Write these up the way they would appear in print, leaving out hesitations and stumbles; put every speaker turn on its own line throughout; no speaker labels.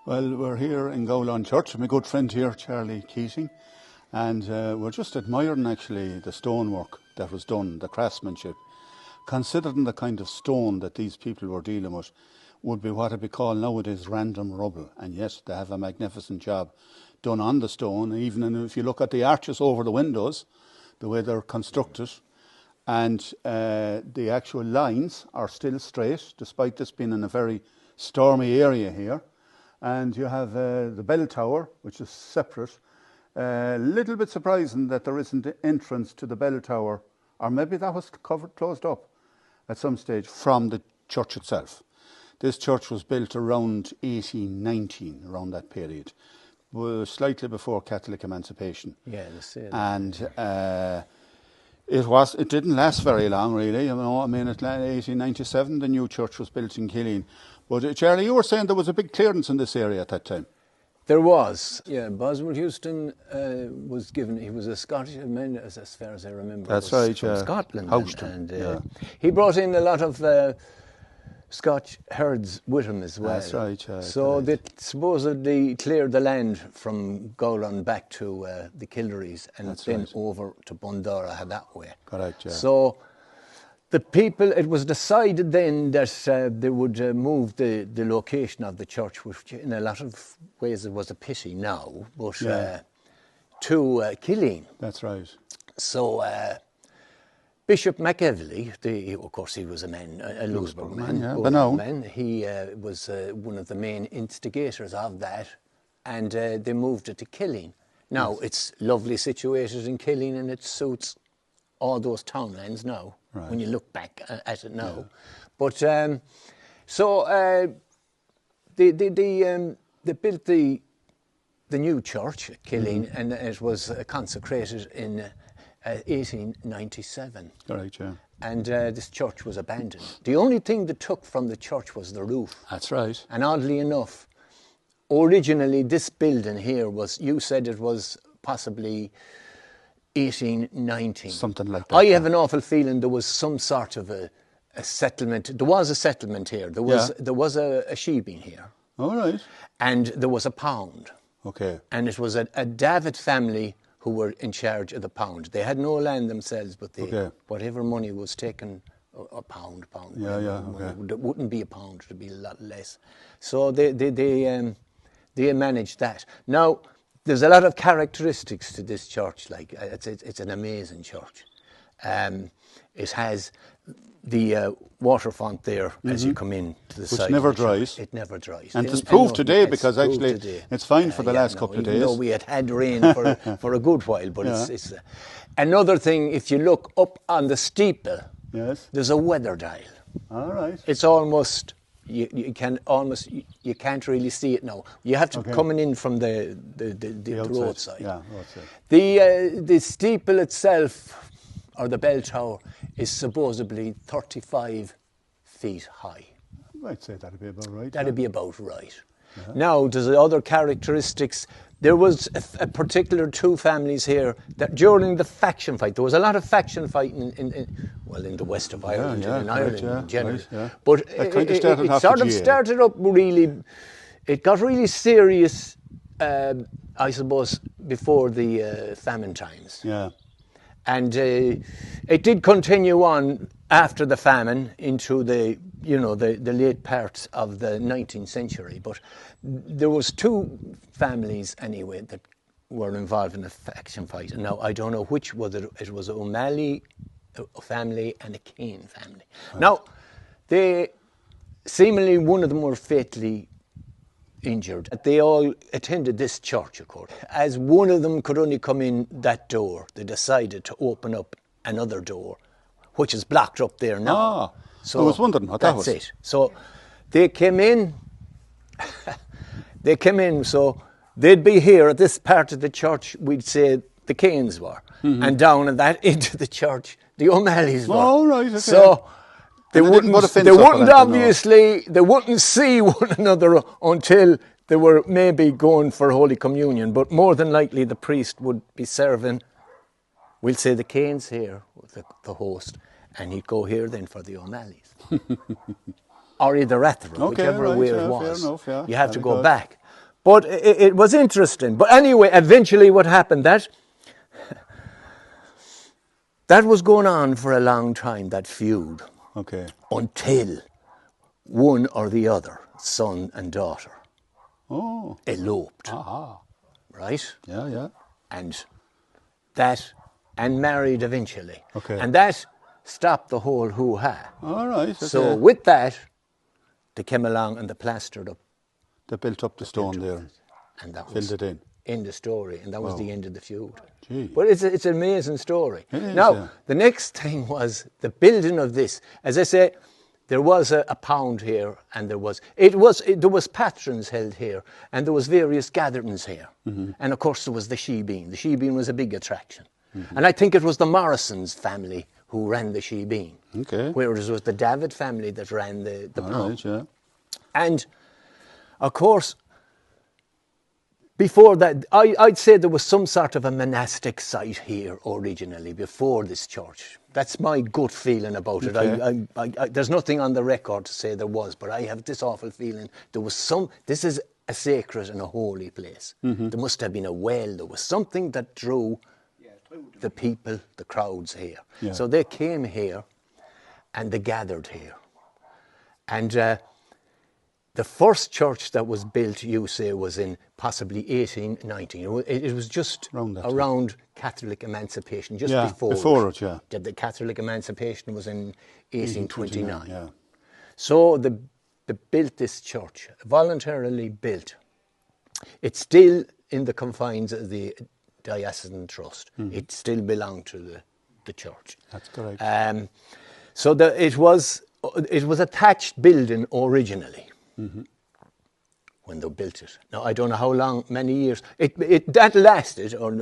Well, we're here in Gowlan Church. My good friend here, Charlie Keating, and we're just admiring actually the stonework that was done, the craftsmanship. Considering the kind of stone that these people were dealing with, would be what would be called nowadays random rubble. And yes, they have a magnificent job done on the stone. Even if you look at the arches over the windows, the way they're constructed, and the actual lines are still straight, despite this being in a very stormy area here. And you have the bell tower, which is separate. A little bit surprising that there isn't an entrance to the bell tower, or maybe that was closed up at some stage from the church itself. This church was built around 1819, around that period, slightly before Catholic emancipation.
Yeah, that's it.
And it didn't last very long, really. You know, I mean, in 1897, the new church was built in Killeen. But Charlie, you were saying there was a big clearance in this area at that time.
There was, yeah. Boswell Houston was given. He was a Scottish man, as far as I remember.
That's right,
from
yeah.
Scotland,
Houston,
and he brought in a lot of Scotch herds with him as well.
That's right, yeah.
So they supposedly cleared the land from Gowlan back to the Kildaries and then over to Bundora that way.
Correct, yeah.
So the people, it was decided then that they would move the location of the church, which in a lot of ways it was a pity now, but to Killeen.
That's right.
So Bishop McEvely, of course he was a man, a Louisburgh man, he was one of the main instigators of that, and they moved it to Killeen. Now it's lovely situated in Killeen and it suits all those townlands now, when you look back at it now. Yeah. But they built the new church at Killeen, and it was consecrated in 1897.
Right, yeah.
And this church was abandoned. The only thing they took from the church was the roof.
That's right.
And oddly enough, originally this building here was, you said it was possibly 1819.
Something like that.
I have an awful feeling there was some sort of a settlement. There was a settlement here. There was a sheebing here.
All right.
And there was a pound.
Okay.
And it was a David family who were in charge of the pound. They had no land themselves, but whatever money was taken, a pound.
Okay.
It wouldn't be a pound, it would be a lot less. So they managed that. Now, there's a lot of characteristics to this church. Like it's an amazing church. It has the water font there as you come in to the side.
Which never dries.
It never dries.
And it's proved today because actually it's fine for the last couple of days.
Even though we had rain for a good while, but it's another thing. If you look up on the steeple, there's a weather dial.
All right.
It's almost. You can't really see it now. You have to coming in from the roadside.
Yeah, roadside.
The steeple itself, or the bell tower, is supposedly 35 feet high.
I'd say that'd be about right.
That'd be about right. Yeah. Now, there's other characteristics. There was a particular two families here that during the faction fight, there was a lot of faction fighting in the west of Ireland and in Ireland in general. Right, yeah. But it sort of started up really, it got really serious, I suppose, before the famine times.
Yeah.
And it did continue on after the famine into the late parts of the 19th century. But there was two families anyway that were involved in a faction fight. And now I don't know which, whether it was an O'Malley family and a Kane family. Right. Now, seemingly one of them were fatally injured. They all attended this church, of course. As one of them could only come in that door, they decided to open up another door, which is blocked up there now.
So I was wondering what that was.
That's it. So they came in. So they'd be here at this part of the church, we'd say the Canes were. Mm-hmm. And down at that into the church, the O'Malleys were.
Oh, right, okay.
So they wouldn't see one another until they were maybe going for Holy Communion, but more than likely the priest would be serving, we'll say the Canes here, the host, and he'd go here then for the O'Malleys. Or either Rathrum, whichever way it was.
Fair enough, yeah.
You have to go back. But it was interesting. But anyway, eventually what happened, that was going on for a long time, that feud.
Okay.
Until one or the other, son and daughter, eloped.
Aha.
Right?
Yeah, yeah.
And married eventually.
Okay.
And that stopped the whole hoo-ha.
All right. Okay.
So with that, they came along and they plastered up.
They built up the stone there.
And that
filled
was
it in
the story. And that was the end of the feud.
Gee.
But it's an amazing story.
It is,
now,
yeah.
the next thing was the building of this. As I say, there was a pound here, and there was patrons held here, and there was various gatherings here. Mm-hmm. And of course there was the shebeen. The shebeen was a big attraction. Mm-hmm. And I think it was the Morrisons family who ran the shebeen.
Okay.
Whereas it was the David family that ran the pound.
Right, yeah.
And of course, before that, I'd say there was some sort of a monastic site here originally before this church. That's my gut feeling about it.
Okay.
There's nothing on the record to say there was, but I have this awful feeling there was this is a sacred and a holy place. Mm-hmm. There must have been a well. There was something that drew the people, the crowds here. Yeah. So they came here and they gathered here. And the first church that was built, you say, was in possibly 1819. It was just around Catholic emancipation, just before it. Yeah. The Catholic emancipation was in 1829. Yeah. So they built this church, voluntarily built. It's still in the confines of the diocesan trust. Mm-hmm. It still belonged to the church.
That's correct.
So it was a thatched building originally. Mm-hmm. When they built it. Now, I don't know how long, many years. That lasted, or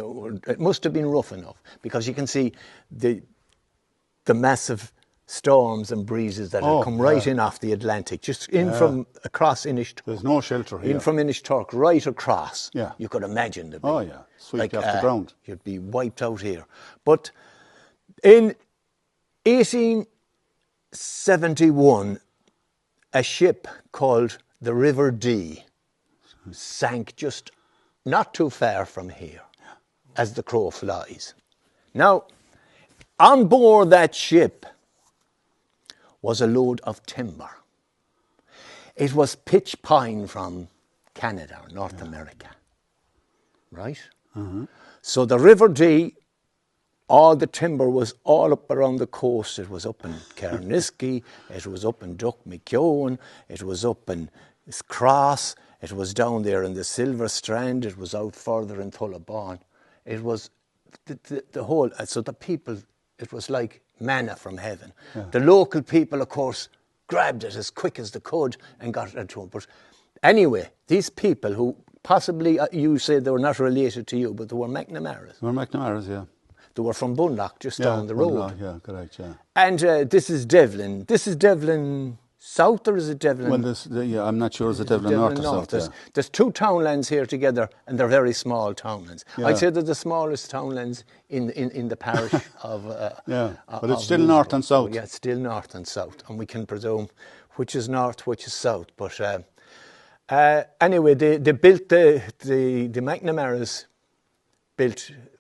it must have been rough enough, because you can see the massive storms and breezes that have come right in off the Atlantic, just in from across Inishturk.
There's no shelter here.
In from Inishturk, right across.
Yeah.
You could imagine the
sweep off the ground.
You'd be wiped out here. But in 1871, a ship called the River Dee sank just not too far from here, as the crow flies. Now, on board that ship was a load of timber. It was pitch pine from Canada, North America, right? Mm-hmm. So the River Dee, all the timber was all up around the coast. It was up in Carnisky, it was up in Duck McKeown, it was up in Cross, it was down there in the Silver Strand, it was out further in Tullabon. It was the whole, so the people, it was like manna from heaven. Yeah. The local people, of course, grabbed it as quick as they could and got it to them. But anyway, these people who possibly, you say they were not related to you, but they were McNamara's.
They were McNamara's, yeah.
They were from Bunlock, just down the road.
Bunlock, yeah, correct, yeah.
And this is Devlin. This is Devlin South, or is it Devlin?
Well, I'm not sure. Is it Devlin North or South?
There's two townlands here together, and they're very small townlands. Yeah. I'd say they're the smallest townlands in the parish of.
But it's still North and South.
Yeah, it's still North and South, and we can presume which is North, which is South. But anyway, they built the McNamara's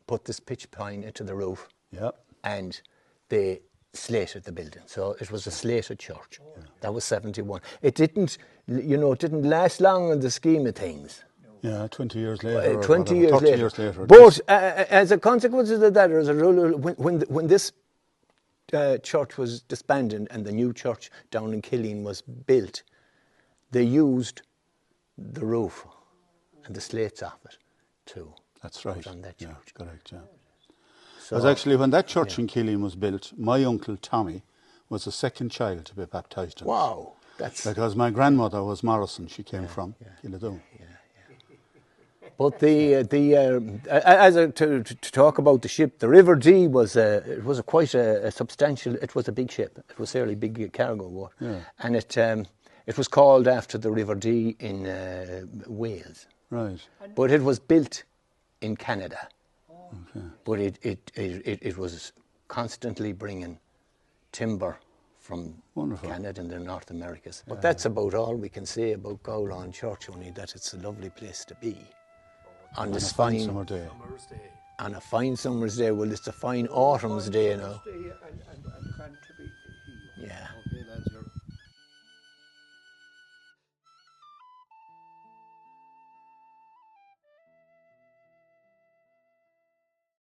put this pitch pine into the roof. Yeah. And they slated the building. So it was a slated church. Yeah. That was 71. It didn't last long in the scheme of things.
Yeah, 20 years later.
20 years later.
30 years later.
But as a consequence of that, as a rule, when this church was disbanded and the new church down in Killeen was built, they used the roof and the slates off it too.
That's right.
On that church.
Yeah, correct, yeah.
So,
because actually when that church in Killeen was built, my uncle Tommy was the second child to be baptised in it.
Wow.
Because my grandmother was Morrison, she came from Killadoo.
But to talk about the ship, the River Dee was quite a substantial. It was a big ship. It was a fairly big cargo boat, and it was called after the River Dee in Wales.
Right.
But it was built in Canada. Okay. But it was constantly bringing timber from
Wonderful.
Canada and the North Americas. But that's about all we can say about Gowlan Church, only that it's a lovely place to be. On this fine
summer day.
On a fine summer's day. Well, it's a fine autumn's day now.
And to be healed.
Yeah.